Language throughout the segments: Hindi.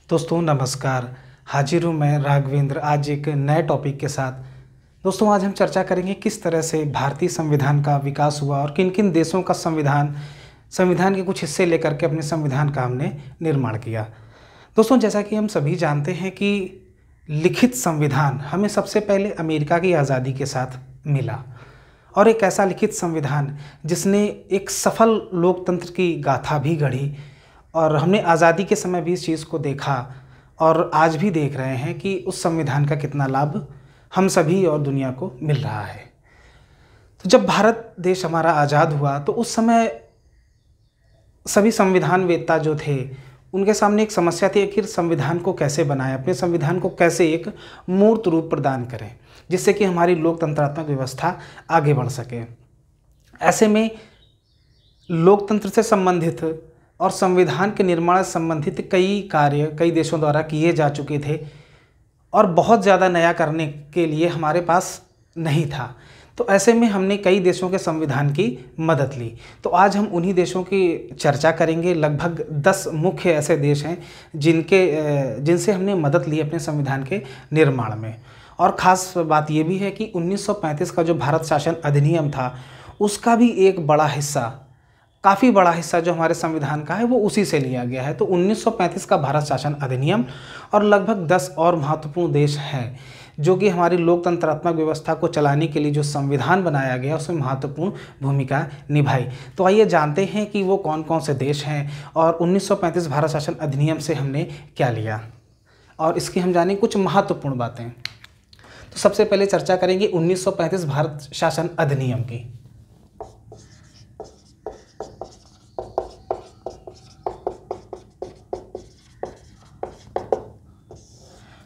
दोस्तों नमस्कार। हाजिर हूँ मैं राघवेंद्र आज एक नए टॉपिक के साथ। दोस्तों आज हम चर्चा करेंगे किस तरह से भारतीय संविधान का विकास हुआ और किन किन देशों का संविधान के कुछ हिस्से लेकर के अपने संविधान का हमने निर्माण किया। दोस्तों जैसा कि हम सभी जानते हैं कि लिखित संविधान हमें सबसे पहले अमेरिका की आज़ादी के साथ मिला और एक ऐसा लिखित संविधान जिसने एक सफल लोकतंत्र की गाथा भी गढ़ी और हमने आज़ादी के समय भी इस चीज़ को देखा और आज भी देख रहे हैं कि उस संविधान का कितना लाभ हम सभी और दुनिया को मिल रहा है। तो जब भारत देश हमारा आज़ाद हुआ तो उस समय सभी संविधान वेत्ता जो थे उनके सामने एक समस्या थी, आखिर संविधान को कैसे बनाएं, अपने संविधान को कैसे एक मूर्त रूप प्रदान करें जिससे कि हमारी लोकतंत्रात्मक व्यवस्था आगे बढ़ सके। ऐसे में लोकतंत्र से संबंधित और संविधान के निर्माण से संबंधित कई कार्य कई देशों द्वारा किए जा चुके थे और बहुत ज़्यादा नया करने के लिए हमारे पास नहीं था। तो ऐसे में हमने कई देशों के संविधान की मदद ली। तो आज हम उन्हीं देशों की चर्चा करेंगे। लगभग 10 मुख्य ऐसे देश हैं जिनसे हमने मदद ली अपने संविधान के निर्माण में। और ख़ास बात यह भी है कि 1935 का जो भारत शासन अधिनियम था उसका भी एक बड़ा हिस्सा, काफ़ी बड़ा हिस्सा जो हमारे संविधान का है वो उसी से लिया गया है। तो 1935 का भारत शासन अधिनियम और लगभग 10 और महत्वपूर्ण देश हैं जो कि हमारी लोकतंत्रात्मक व्यवस्था को चलाने के लिए जो संविधान बनाया गया उसमें महत्वपूर्ण भूमिका निभाई। तो आइए जानते हैं कि वो कौन कौन से देश हैं और 1935 भारत शासन अधिनियम से हमने क्या लिया और इसकी हम जानें कुछ महत्वपूर्ण बातें। तो सबसे पहले चर्चा करेंगे 1935 भारत शासन अधिनियम की।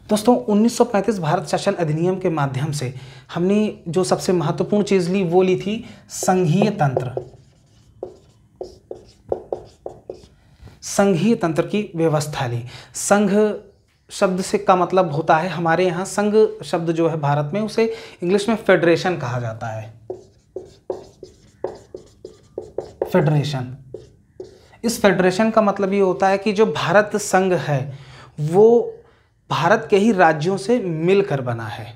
दोस्तों 1935 भारत शासन अधिनियम के माध्यम से हमने जो सबसे महत्वपूर्ण चीज़ ली वो ली थी संघीय तंत्र। संघीय तंत्र की व्यवस्था ली। संघ शब्द से का मतलब होता है, हमारे यहाँ संघ शब्द जो है भारत में उसे इंग्लिश में फेडरेशन कहा जाता है। फेडरेशन, इस फेडरेशन का मतलब ये होता है कि जो भारत संघ है वो भारत के ही राज्यों से मिलकर बना है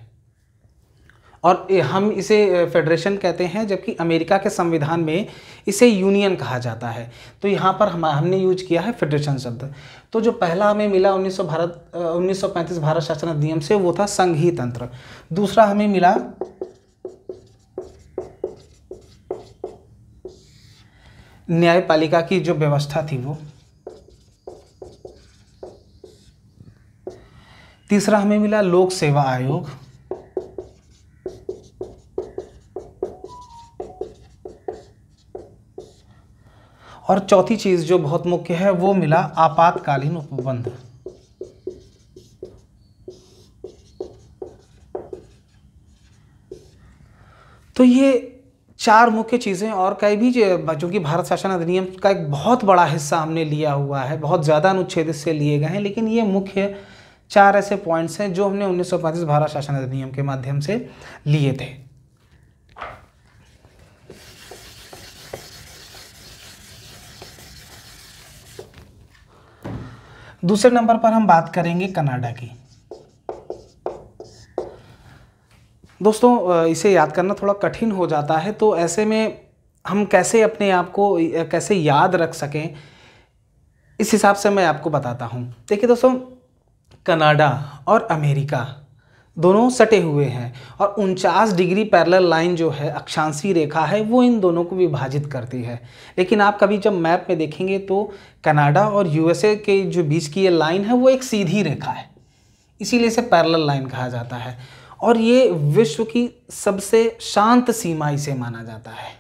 और हम इसे फेडरेशन कहते हैं, जबकि अमेरिका के संविधान में इसे यूनियन कहा जाता है। तो यहाँ पर हमने यूज किया है फेडरेशन शब्द। तो जो पहला हमें मिला 1935 भारत शासन अधिनियम से वो था संघीय तंत्र। दूसरा हमें मिला न्यायपालिका की जो व्यवस्था थी वो। तीसरा हमें मिला लोक सेवा आयोग। और चौथी चीज जो बहुत मुख्य है वो मिला आपातकालीन उपबंध। तो ये 4 मुख्य चीज़ें और कई भी जो कि भारत शासन अधिनियम का एक बहुत बड़ा हिस्सा हमने लिया हुआ है, बहुत ज़्यादा अनुच्छेद इससे लिए गए हैं, लेकिन ये मुख्य 4 ऐसे पॉइंट्स हैं जो हमने 1935 भारत शासन अधिनियम के माध्यम से लिए थे। दूसरे नंबर पर हम बात करेंगे कनाडा की। दोस्तों इसे याद करना थोड़ा कठिन हो जाता है, तो ऐसे में हम कैसे अपने आप को कैसे याद रख सकें इस हिसाब से मैं आपको बताता हूँ। देखिए दोस्तों, कनाडा और अमेरिका दोनों सटे हुए हैं और 49 डिग्री पैरेलल लाइन जो है, अक्षांशीय रेखा है, वो इन दोनों को विभाजित करती है। लेकिन आप कभी जब मैप में देखेंगे तो कनाडा और यूएसए के जो बीच की ये लाइन है वो एक सीधी रेखा है, इसीलिए इसे पैरेलल लाइन कहा जाता है। और ये विश्व की सबसे शांत सीमा इसे माना जाता है,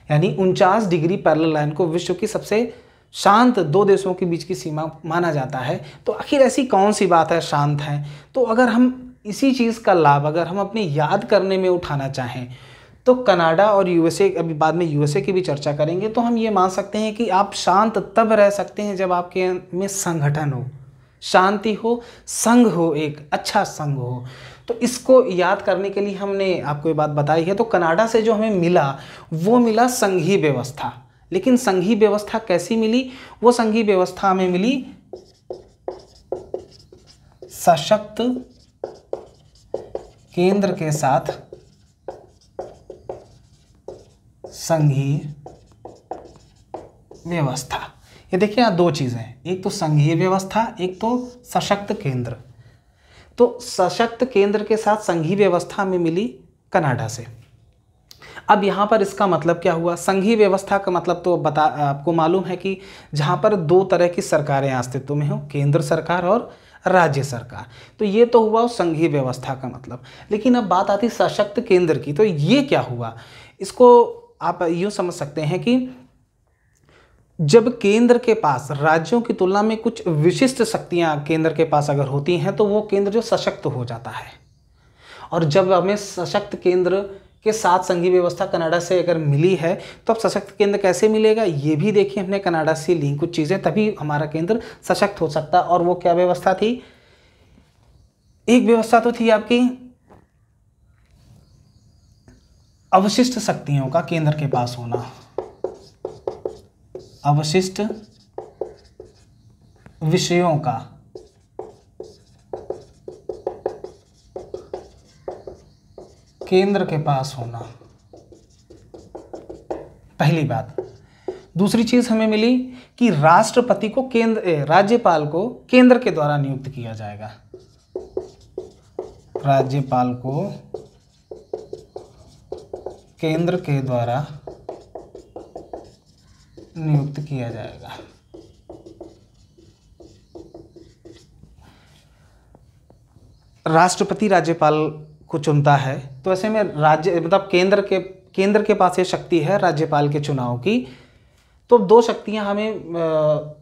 यानी 49 डिग्री पैरेलल लाइन को विश्व की सबसे शांत 2 देशों के बीच की सीमा माना जाता है। तो आखिर ऐसी कौन सी बात है शांत है? तो अगर हम इसी चीज़ का लाभ अगर हम अपने याद करने में उठाना चाहें तो कनाडा और यूएसए, अभी बाद में यूएसए की भी चर्चा करेंगे, तो हम ये मान सकते हैं कि आप शांत तब रह सकते हैं जब आपके में संगठन हो, शांति हो, संघ हो, एक अच्छा संघ हो। तो इसको याद करने के लिए हमने आपको ये बात बताई है। तो कनाडा से जो हमें मिला वो मिला संघीय व्यवस्था। लेकिन संघीय व्यवस्था कैसी मिली? वो संघीय व्यवस्था हमें मिली सशक्त केंद्र के साथ संघीय व्यवस्था। ये देखिए यहाँ दो चीज़ें हैं, एक तो संघीय व्यवस्था, एक तो सशक्त केंद्र। तो सशक्त केंद्र के साथ संघीय व्यवस्था में मिली कनाडा से। अब यहाँ पर इसका मतलब क्या हुआ? संघीय व्यवस्था का मतलब तो आपको मालूम है कि जहाँ पर दो तरह की सरकारें अस्तित्व में हो, केंद्र सरकार और राज्य सरकार। तो ये तो हुआ संघीय व्यवस्था का मतलब। लेकिन अब बात आती सशक्त केंद्र की, तो ये क्या हुआ? इसको आप यूँ समझ सकते हैं कि जब केंद्र के पास राज्यों की तुलना में कुछ विशिष्ट शक्तियाँ केंद्र के पास अगर होती हैं तो वो केंद्र जो सशक्त हो जाता है। और जब हमें सशक्त केंद्र के साथ संघीय व्यवस्था कनाडा से अगर मिली है तो अब सशक्त केंद्र कैसे मिलेगा ये भी देखिए हमने कनाडा से ली कुछ चीज़ें, तभी हमारा केंद्र सशक्त हो सकता। और वो क्या व्यवस्था थी? एक व्यवस्था तो थी आपकी अवशिष्ट शक्तियों का केंद्र के पास होना, अवशिष्ट विषयों का केंद्र के पास होना, पहली बात। दूसरी चीज हमें मिली कि राष्ट्रपति को राज्यपाल को केंद्र के द्वारा नियुक्त किया जाएगा, राज्यपाल को केंद्र के द्वारा नियुक्त किया जाएगा। राष्ट्रपति राज्यपाल को चुनता है, तो ऐसे में राज्य मतलब केंद्र के पास ये शक्ति है राज्यपाल के चुनाव की। तो दो शक्तियां हमें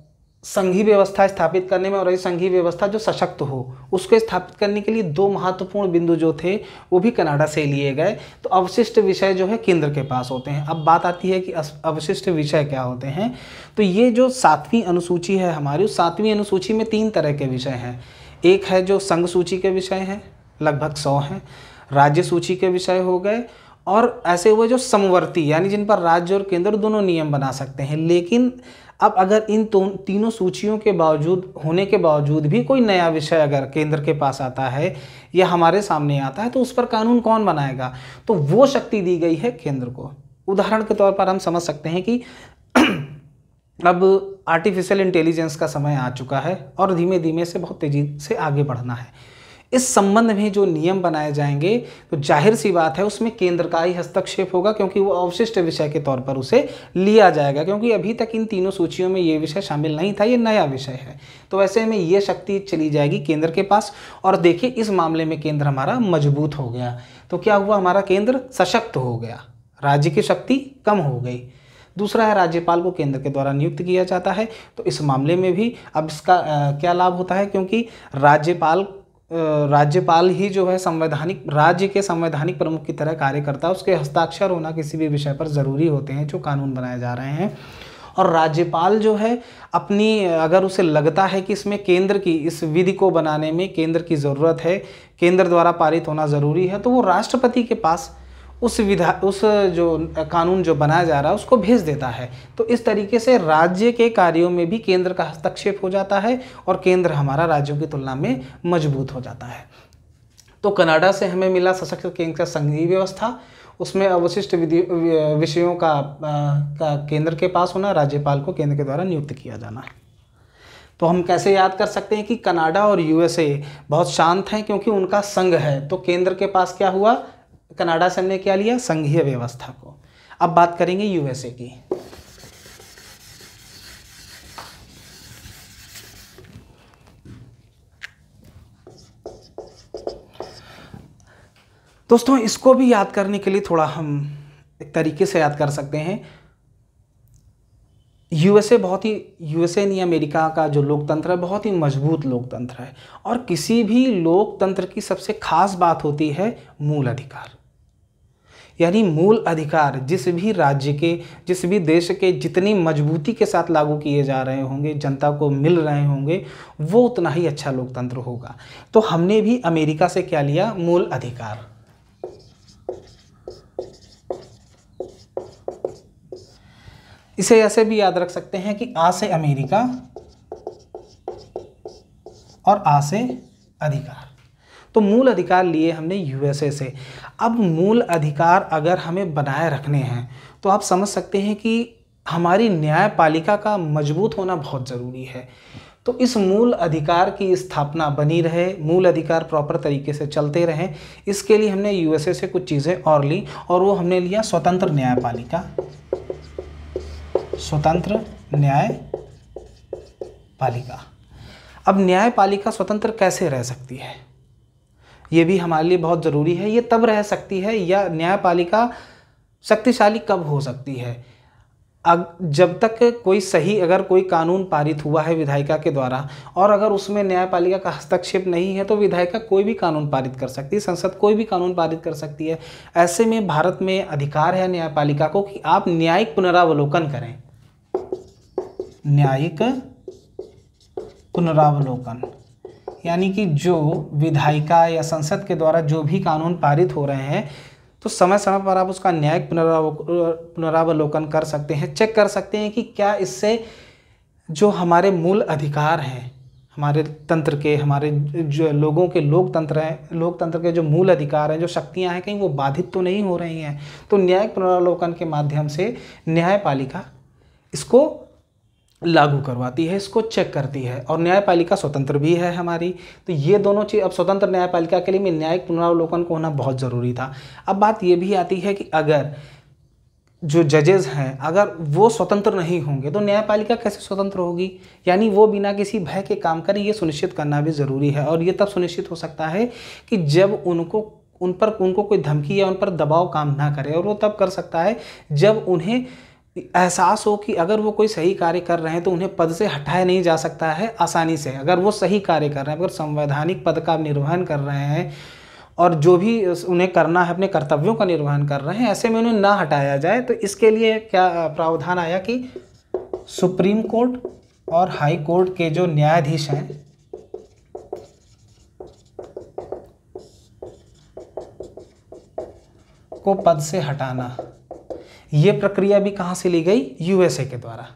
संघीय व्यवस्था स्थापित करने में, और ये संघीय व्यवस्था जो सशक्त हो उसको स्थापित करने के लिए दो महत्वपूर्ण बिंदु जो थे वो भी कनाडा से लिए गए। तो अवशिष्ट विषय जो है केंद्र के पास होते हैं। अब बात आती है कि अवशिष्ट विषय क्या होते हैं। तो ये जो 7वीं अनुसूची है हमारी, उस 7वीं अनुसूची में 3 तरह के विषय हैं। एक है जो संघ सूची के विषय हैं, लगभग 100 हैं। राज्य सूची के विषय हो गए, और ऐसे हुए जो समवर्ती यानी जिन पर राज्य और केंद्र दोनों नियम बना सकते हैं। लेकिन अब अगर इन तीनों सूचियों के बावजूद होने के बावजूद भी कोई नया विषय अगर केंद्र के पास आता है या हमारे सामने आता है तो उस पर कानून कौन बनाएगा? तो वो शक्ति दी गई है केंद्र को। उदाहरण के तौर पर हम समझ सकते हैं कि अब आर्टिफिशियल इंटेलिजेंस का समय आ चुका है और धीमे धीमे से बहुत तेज़ी से आगे बढ़ना है। इस संबंध में जो नियम बनाए जाएंगे तो जाहिर सी बात है उसमें केंद्र का ही हस्तक्षेप होगा, क्योंकि वो अवशिष्ट विषय के तौर पर उसे लिया जाएगा, क्योंकि अभी तक इन तीनों सूचियों में ये विषय शामिल नहीं था, ये नया विषय है। तो ऐसे में ये शक्ति चली जाएगी केंद्र के पास। और देखिए इस मामले में केंद्र हमारा मजबूत हो गया। तो क्या हुआ? हमारा केंद्र सशक्त हो गया, राज्य की शक्ति कम हो गई। दूसरा है राज्यपाल को केंद्र के द्वारा नियुक्त किया जाता है। तो इस मामले में भी अब इसका क्या लाभ होता है? क्योंकि राज्यपाल ही जो है संवैधानिक राज्य के संवैधानिक प्रमुख की तरह कार्य करता है। उसके हस्ताक्षर होना किसी भी विषय पर ज़रूरी होते हैं जो कानून बनाए जा रहे हैं। और राज्यपाल जो है अपनी अगर उसे लगता है कि इसमें केंद्र की इस विधि को बनाने में केंद्र की ज़रूरत है, केंद्र द्वारा पारित होना ज़रूरी है, तो वो राष्ट्रपति के पास उस जो कानून जो बनाया जा रहा है उसको भेज देता है। तो इस तरीके से राज्य के कार्यों में भी केंद्र का हस्तक्षेप हो जाता है और केंद्र हमारा राज्यों की तुलना में मजबूत हो जाता है। तो कनाडा से हमें मिला सशक्त केंद्र का संघीय व्यवस्था, उसमें अवशिष्ट विषयों का केंद्र के पास होना, राज्यपाल को केंद्र के द्वारा नियुक्त किया जाना। तो हम कैसे याद कर सकते हैं कि कनाडा और यूएसए बहुत शांत हैं क्योंकि उनका संघ है। तो केंद्र के पास क्या हुआ? कनाडा से हमने क्या लिया? संघीय व्यवस्था को। अब बात करेंगे यूएसए की। दोस्तों इसको भी याद करने के लिए थोड़ा हम एक तरीके से याद कर सकते हैं। यूएसए नहीं, अमेरिका का जो लोकतंत्र है बहुत ही मजबूत लोकतंत्र है। और किसी भी लोकतंत्र की सबसे खास बात होती है मूल अधिकार। यानी मूल अधिकार जिस भी राज्य के, जिस भी देश के जितनी मजबूती के साथ लागू किए जा रहे होंगे, जनता को मिल रहे होंगे, वो उतना ही अच्छा लोकतंत्र होगा। तो हमने भी अमेरिका से क्या लिया? मूल अधिकार। इसे ऐसे भी याद रख सकते हैं कि आ से अमेरिका और आ से अधिकार। तो मूल अधिकार लिए हमने यूएसए से। अब मूल अधिकार अगर हमें बनाए रखने हैं तो आप समझ सकते हैं कि हमारी न्यायपालिका का मजबूत होना बहुत ज़रूरी है। तो इस मूल अधिकार की स्थापना बनी रहे, मूल अधिकार प्रॉपर तरीके से चलते रहें, इसके लिए हमने यूएसए से कुछ चीज़ें और ली, और वो हमने लिया स्वतंत्र न्यायपालिका। स्वतंत्र न्यायपालिका। अब न्यायपालिका स्वतंत्र कैसे रह सकती है, ये भी हमारे लिए बहुत ज़रूरी है। ये तब रह सकती है, या न्यायपालिका शक्तिशाली कब हो सकती है, जब तक कोई सही, अगर कोई कानून पारित हुआ है विधायिका के द्वारा और अगर उसमें न्यायपालिका का हस्तक्षेप नहीं है, तो विधायिका कोई भी कानून पारित कर सकती है, संसद कोई भी कानून पारित कर सकती है। ऐसे में भारत में अधिकार है न्यायपालिका को कि आप न्यायिक पुनरावलोकन करें। न्यायिक पुनरावलोकन यानी कि जो विधायिका या संसद के द्वारा जो भी कानून पारित हो रहे हैं, तो समय समय पर आप उसका न्यायिक पुनरावलोकन कर सकते हैं, चेक कर सकते हैं कि क्या इससे जो हमारे मूल अधिकार हैं, हमारे तंत्र के, हमारे जो लोगों के लोकतंत्र हैं, लोकतंत्र के जो मूल अधिकार हैं, जो शक्तियां हैं, कहीं वो बाधित तो नहीं हो रही हैं। तो न्यायिक पुनरावलोकन के माध्यम से न्यायपालिका इसको लागू करवाती है, इसको चेक करती है, और न्यायपालिका स्वतंत्र भी है हमारी। तो ये दोनों चीज़, अब स्वतंत्र न्यायपालिका के लिए में न्यायिक पुनरावलोकन को होना बहुत ज़रूरी था। अब बात ये भी आती है कि अगर जो जजेस हैं अगर वो स्वतंत्र नहीं होंगे तो न्यायपालिका कैसे स्वतंत्र होगी, यानी वो बिना किसी भय के काम करें, ये सुनिश्चित करना भी ज़रूरी है। और ये तब सुनिश्चित हो सकता है कि जब उनको कोई धमकी या उन पर दबाव काम ना करे, और वो तब कर सकता है जब उन्हें एहसास हो कि अगर वो कोई सही कार्य कर रहे हैं तो उन्हें पद से हटाया नहीं जा सकता है आसानी से। अगर वो सही कार्य कर रहे हैं, अगर संवैधानिक पद का निर्वहन कर रहे हैं और जो भी उन्हें करना है अपने कर्तव्यों का निर्वहन कर रहे हैं, ऐसे में उन्हें ना हटाया जाए। तो इसके लिए क्या प्रावधान आया कि सुप्रीम कोर्ट और हाई कोर्ट के जो न्यायाधीश हैं को पद से हटाना, ये प्रक्रिया भी कहाँ से ली गई, यूएसए के द्वारा।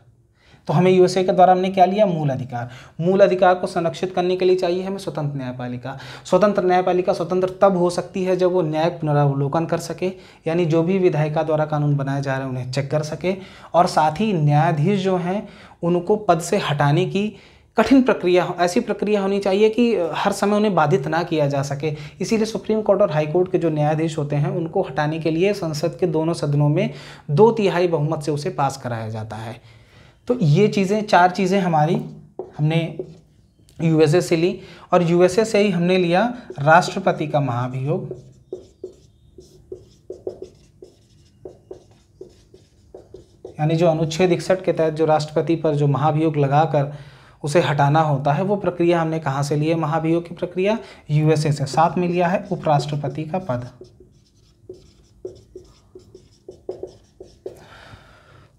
तो हमें यूएसए के द्वारा हमने क्या लिया, मूल अधिकार। मूल अधिकार को संरक्षित करने के लिए चाहिए हमें स्वतंत्र न्यायपालिका। स्वतंत्र न्यायपालिका स्वतंत्र तब हो सकती है जब वो न्यायिक पुनरावलोकन कर सके, यानी जो भी विधायिका द्वारा कानून बनाए जा रहे हैं उन्हें चेक कर सके, और साथ ही न्यायाधीश जो हैं उनको पद से हटाने की कठिन प्रक्रिया, ऐसी प्रक्रिया होनी चाहिए कि हर समय उन्हें बाधित ना किया जा सके। इसीलिए सुप्रीम कोर्ट और हाई कोर्ट के जो न्यायाधीश होते हैं उनको हटाने के लिए संसद के दोनों सदनों में 2/3 बहुमत से उसे पास कराया जाता है। तो ये चीज़ें, 4 चीज़ें हमारी हमने यूएसए से ली, और यूएसए से ही हमने लिया राष्ट्रपति का महाभियोग। यानी जो अनुच्छेद 61 के तहत जो राष्ट्रपति पर जो महाभियोग लगाकर उसे हटाना होता है, वो प्रक्रिया हमने कहाँ से ली है, महाभियोग की प्रक्रिया यूएसए से। साथ में लिया है उपराष्ट्रपति का पद।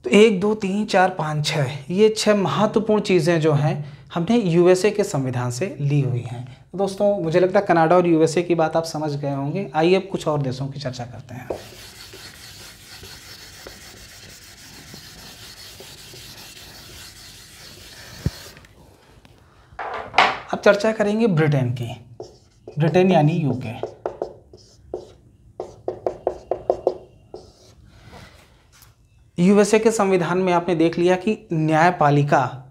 तो 1 2 3 4 5 6 ये 6 महत्वपूर्ण चीज़ें जो हैं हमने यूएसए के संविधान से ली हुई हैं। तो दोस्तों मुझे लगता है कनाडा और यूएसए की बात आप समझ गए होंगे। आइए अब कुछ और देशों की चर्चा करते हैं। अब चर्चा करेंगे ब्रिटेन की। ब्रिटेन यानी यूके। यूएसए के संविधान में आपने देख लिया कि न्यायपालिका,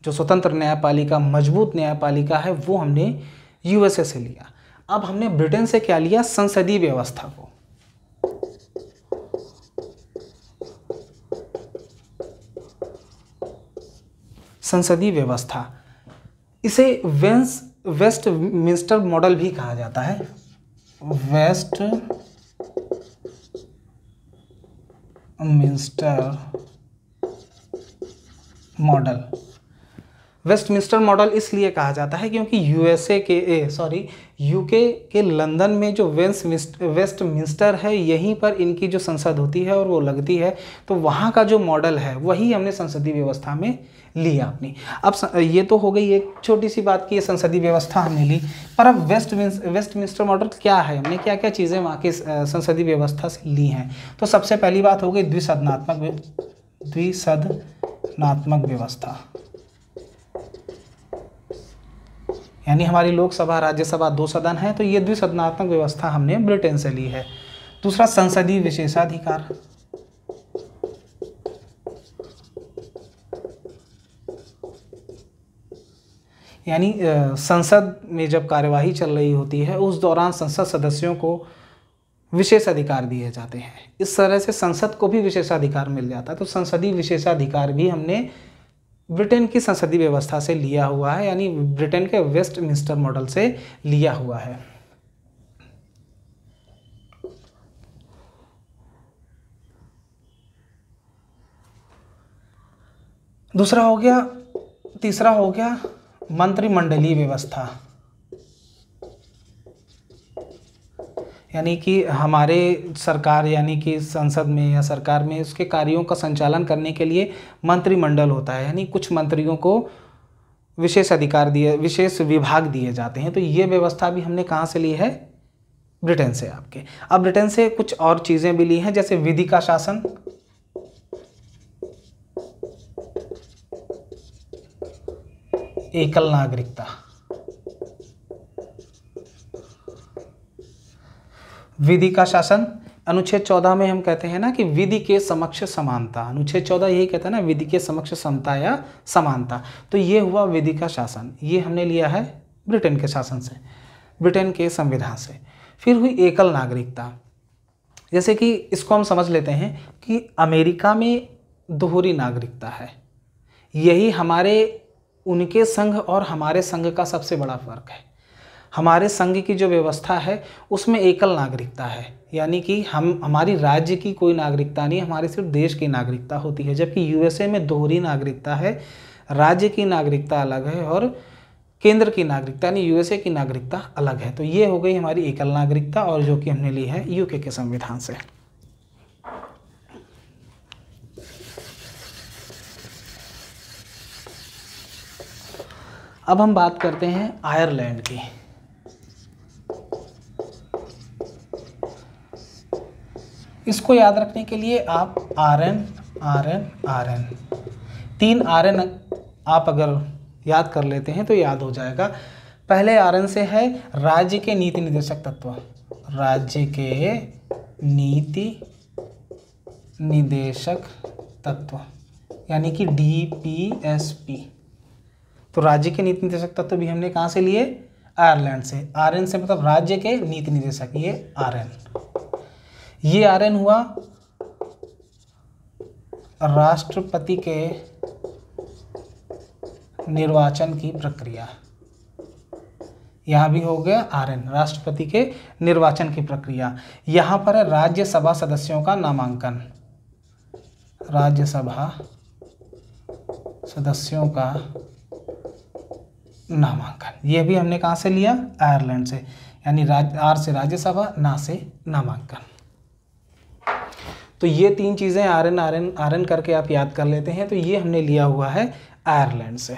जो स्वतंत्र न्यायपालिका, मजबूत न्यायपालिका है, वो हमने यूएसए से लिया। अब हमने ब्रिटेन से क्या लिया, संसदीय व्यवस्था को। संसदीय व्यवस्था, इसे वेस्टमिंस्टर मॉडल भी कहा जाता है। Westminster model. वेस्टमिंस्टर मॉडल इसलिए कहा जाता है क्योंकि यूके के लंदन में जो वेस्टमिंस्टर है, यहीं पर इनकी जो संसद होती है और वो लगती है। तो वहाँ का जो मॉडल है वही हमने संसदीय व्यवस्था में लिया अपनी। अब ये तो हो गई एक छोटी सी बात की, ये संसदीय व्यवस्था हमने ली, पर अब वेस्टमिंस्टर मॉडल क्या है, हमने क्या क्या चीज़ें वहाँ की संसदीय व्यवस्था से ली हैं। तो सबसे पहली बात हो गई द्विसदनात्मक व्यवस्था, यानी हमारी लोकसभा राज्यसभा 2 सदन है, तो ये द्विसदनात्मक व्यवस्था हमने ब्रिटेन से ली है। दूसरा, संसदीय विशेषाधिकार। यानी संसद में जब कार्यवाही चल रही होती है उस दौरान संसद सदस्यों को विशेष अधिकार दिए जाते हैं। इस तरह से संसद को भी विशेषाधिकार मिल जाता है। तो संसदीय विशेषाधिकार भी हमने ब्रिटेन की संसदीय व्यवस्था से लिया हुआ है, यानी ब्रिटेन के वेस्टमिंस्टर मॉडल से लिया हुआ है। दूसरा हो गया, तीसरा हो गया मंत्रिमंडलीय व्यवस्था। यानी कि हमारे सरकार यानी कि संसद में या सरकार में उसके कार्यों का संचालन करने के लिए मंत्रिमंडल होता है, यानी कुछ मंत्रियों को विशेष अधिकार दिए, विशेष विभाग दिए जाते हैं। तो ये व्यवस्था भी हमने कहाँ से ली है? ब्रिटेन से आपके। अब ब्रिटेन से कुछ और चीज़ें भी ली हैं, जैसे विधि का शासन, एकल नागरिकता, विधि का शासन। अनुच्छेद 14 में हम कहते हैं ना कि विधि के समक्ष समानता। अनुच्छेद 14 यही कहता है ना, विधि के समक्ष समता या समानता। तो ये हुआ विधि का शासन, ये हमने लिया है ब्रिटेन के शासन से, ब्रिटेन के संविधान से। फिर हुई एकल नागरिकता। जैसे कि इसको हम समझ लेते हैं कि अमेरिका में दोहरी नागरिकता है। यही उनके संघ और हमारे संघ का सबसे बड़ा फर्क है। हमारे संघ की जो व्यवस्था है उसमें एकल नागरिकता है, यानी कि हमारी राज्य की कोई नागरिकता नहीं, हमारी सिर्फ देश की नागरिकता होती है। जबकि यूएसए में दोहरी नागरिकता है, राज्य की नागरिकता अलग है और केंद्र की नागरिकता यानी यूएसए की नागरिकता अलग है। तो ये हो गई हमारी एकल नागरिकता, और जो कि हमने ली है यूके के संविधान से। अब हम बात करते हैं आयरलैंड की। इसको याद रखने के लिए आप RN 3 RN आप अगर याद कर लेते हैं तो याद हो जाएगा। पहले RN से है राज्य के नीति निर्देशक तत्व, राज्य के नीति निदेशक तत्व यानी कि DPSP। तो राज्य के नीति निर्देशक तत्व भी हमने कहाँ से लिए? आयरलैंड से। RN से मतलब राज्य के नीति निर्देशक, ये RN हुआ राष्ट्रपति के निर्वाचन की प्रक्रिया। यहाँ भी हो गया RN, राष्ट्रपति के निर्वाचन की प्रक्रिया। यहाँ पर है राज्यसभा सदस्यों का नामांकन, राज्यसभा सदस्यों का नामांकन। ये भी हमने कहाँ से लिया? आयरलैंड से। यानी R से राज्यसभा, ना से नामांकन। तो ये 3 चीज़ें RN करके आप याद कर लेते हैं। तो ये हमने लिया हुआ है आयरलैंड से।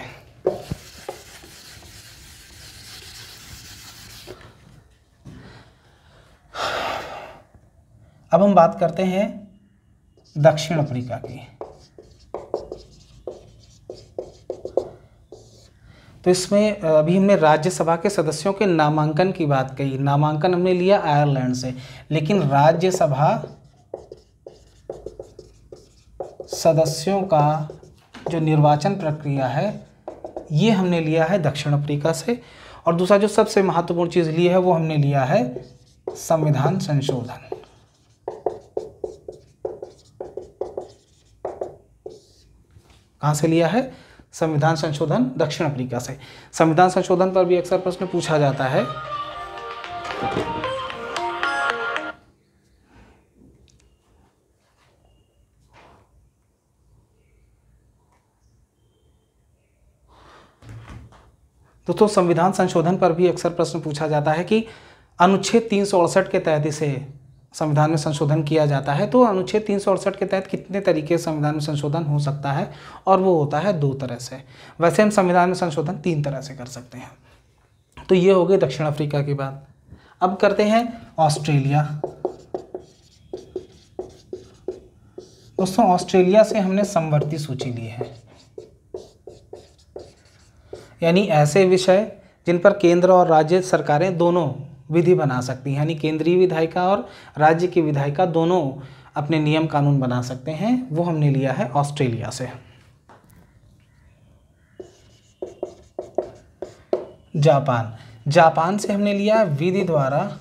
अब हम बात करते हैं दक्षिण अफ्रीका की। तो इसमें अभी हमने राज्यसभा के सदस्यों के नामांकन की बात कही। नामांकन हमने लिया आयरलैंड से, लेकिन राज्यसभा सदस्यों का जो निर्वाचन प्रक्रिया है ये हमने लिया है दक्षिण अफ्रीका से। और दूसरा जो सबसे महत्वपूर्ण चीज़ ली है वो हमने लिया है संविधान संशोधन। कहाँ से लिया है? संविधान संशोधन दक्षिण अफ्रीका से। संविधान संशोधन पर भी अक्सर प्रश्न पूछा जाता है। दोस्तों संविधान संशोधन पर भी अक्सर प्रश्न पूछा जाता है कि अनुच्छेद 368 के तहत इसे संविधान में संशोधन किया जाता है। तो अनुच्छेद 368 के तहत कितने तरीके से संविधान में संशोधन हो सकता है? और वो होता है 2 तरह से। वैसे हम संविधान में संशोधन 3 तरह से कर सकते हैं। तो ये हो गई दक्षिण अफ्रीका की बात। अब करते हैं ऑस्ट्रेलिया। दोस्तों ऑस्ट्रेलिया से हमने समवर्ती सूची ली है, यानी ऐसे विषय जिन पर केंद्र और राज्य सरकारें दोनों विधि बना सकती हैं, यानी केंद्रीय विधायिका और राज्य की विधायिका दोनों अपने नियम कानून बना सकते हैं। वो हमने लिया है ऑस्ट्रेलिया से। जापान से हमने लिया विधि द्वारा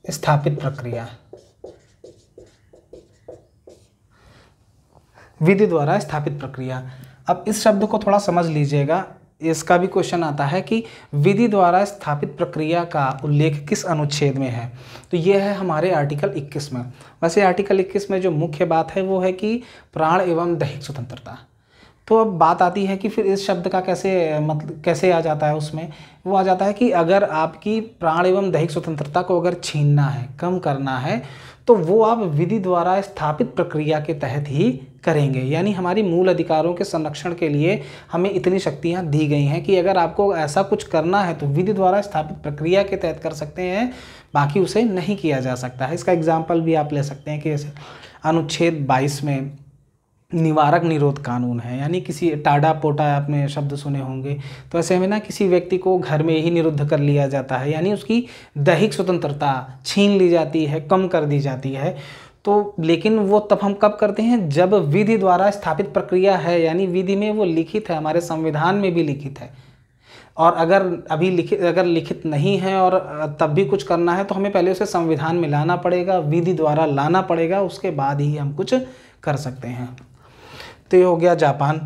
स्थापित प्रक्रिया। विधि द्वारा स्थापित प्रक्रिया। अब इस शब्द को थोड़ा समझ लीजिएगा, इसका भी क्वेश्चन आता है कि विधि द्वारा स्थापित प्रक्रिया का उल्लेख किस अनुच्छेद में है। तो ये है हमारे आर्टिकल 21 में। वैसे आर्टिकल 21 में जो मुख्य बात है वो है कि प्राण एवं दैहिक स्वतंत्रता। तो अब बात आती है कि फिर इस शब्द का कैसे आ जाता है उसमें। वो आ जाता है कि अगर आपकी प्राण एवं दैहिक स्वतंत्रता को अगर छीनना है, कम करना है, तो वो आप विधि द्वारा स्थापित प्रक्रिया के तहत ही करेंगे। यानी हमारी मूल अधिकारों के संरक्षण के लिए हमें इतनी शक्तियां दी गई हैं कि अगर आपको ऐसा कुछ करना है तो विधि द्वारा स्थापित प्रक्रिया के तहत कर सकते हैं, बाकी उसे नहीं किया जा सकता है। इसका एग्जाम्पल भी आप ले सकते हैं कि जैसे अनुच्छेद 22 में निवारक निरोध कानून है, यानी किसी टाडा पोटा आपने शब्द सुने होंगे, तो ऐसे में ना किसी व्यक्ति को घर में ही निरुद्ध कर लिया जाता है, यानी उसकी दैहिक स्वतंत्रता छीन ली जाती है, कम कर दी जाती है। तो लेकिन वो तब हम कब करते हैं, जब विधि द्वारा स्थापित प्रक्रिया है, यानी विधि में वो लिखित है, हमारे संविधान में भी लिखित है। और अगर लिखित नहीं है और तब भी कुछ करना है तो हमें पहले उसे संविधान में लाना पड़ेगा, विधि द्वारा लाना पड़ेगा, उसके बाद ही हम कुछ कर सकते हैं। तो ये हो गया जापान।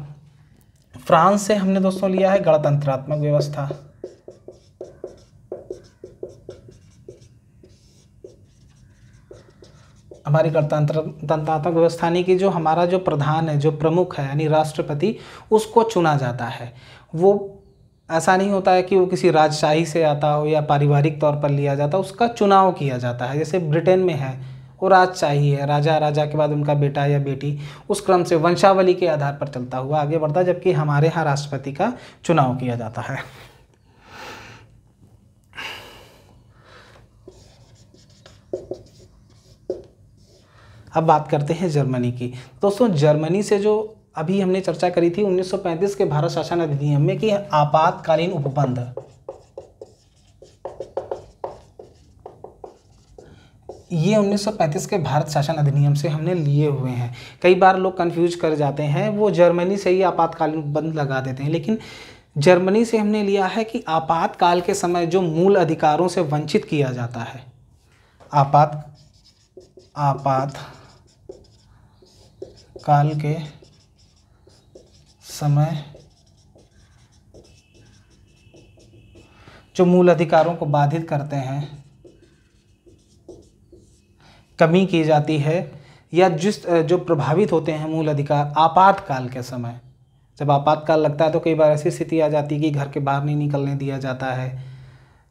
फ्रांस से हमने दोस्तों लिया है गणतंत्रात्मक व्यवस्था। हमारी गणतंत्रात्मक व्यवस्था नहीं कि जो हमारा जो प्रधान है, जो प्रमुख है, यानी राष्ट्रपति, उसको चुना जाता है। वो ऐसा नहीं होता है कि वो किसी राजशाही से आता हो या पारिवारिक तौर पर लिया जाता, उसका चुनाव किया जाता है। जैसे ब्रिटेन में है, वो राजशाही है, राजा के बाद उनका बेटा या बेटी, उस क्रम से वंशावली के आधार पर चलता हुआ आगे बढ़ता, जबकि हमारे यहाँ राष्ट्रपति का चुनाव किया जाता है। अब बात करते हैं जर्मनी की। दोस्तों जर्मनी से जो अभी हमने चर्चा करी थी 1935 के भारत शासन अधिनियम में कि आपातकालीन उपबंध, ये 1935 के भारत शासन अधिनियम से हमने लिए हुए हैं। कई बार लोग कंफ्यूज कर जाते हैं, वो जर्मनी से ही आपातकालीन उपबंध लगा देते हैं, लेकिन जर्मनी से हमने लिया है कि आपातकाल के समय जो मूल अधिकारों से वंचित किया जाता है, आपातकाल के समय जो मूल अधिकारों को बाधित करते हैं, कमी की जाती है, या जो प्रभावित होते हैं मूल अधिकार आपातकाल के समय। जब आपातकाल लगता है तो कई बार ऐसी स्थिति आ जाती है कि घर के बाहर नहीं निकलने दिया जाता है,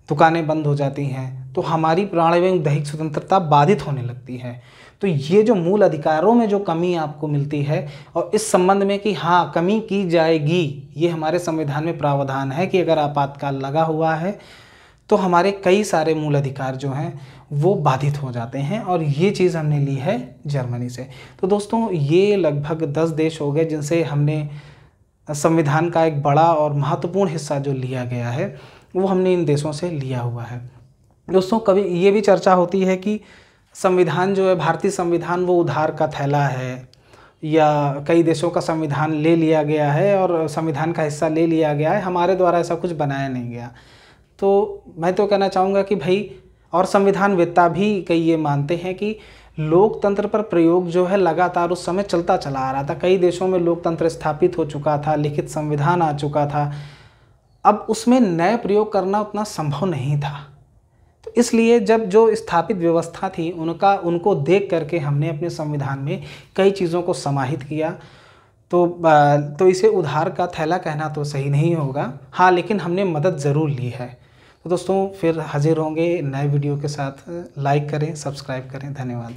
दुकानें बंद हो जाती हैं, तो हमारी प्राण एवं दैहिक स्वतंत्रता बाधित होने लगती है। तो ये जो मूल अधिकारों में जो कमी आपको मिलती है, और इस संबंध में कि हाँ कमी की जाएगी, ये हमारे संविधान में प्रावधान है कि अगर आपातकाल लगा हुआ है तो हमारे कई सारे मूल अधिकार जो हैं वो बाधित हो जाते हैं, और ये चीज़ हमने ली है जर्मनी से। तो दोस्तों ये लगभग 10 देश हो गए जिनसे हमने संविधान का एक बड़ा और महत्वपूर्ण हिस्सा जो लिया गया है वो हमने इन देशों से लिया हुआ है। दोस्तों कभी ये भी चर्चा होती है कि संविधान जो है, भारतीय संविधान वो उधार का थैला है, या कई देशों का संविधान ले लिया गया है और संविधान का हिस्सा ले लिया गया है, हमारे द्वारा ऐसा कुछ बनाया नहीं गया। तो मैं तो कहना चाहूँगा कि भाई, और संविधानवेत्ता भी कई ये मानते हैं कि लोकतंत्र पर प्रयोग जो है लगातार उस समय चलता चला आ रहा था। कई देशों में लोकतंत्र स्थापित हो चुका था, लिखित संविधान आ चुका था, अब उसमें नए प्रयोग करना उतना संभव नहीं था। तो इसलिए जब जो स्थापित व्यवस्था थी उनको देख करके हमने अपने संविधान में कई चीज़ों को समाहित किया। तो इसे उधार का थैला कहना तो सही नहीं होगा, हाँ, लेकिन हमने मदद ज़रूर ली है। तो दोस्तों फिर हाजिर होंगे नए वीडियो के साथ। लाइक करें, सब्सक्राइब करें। धन्यवाद।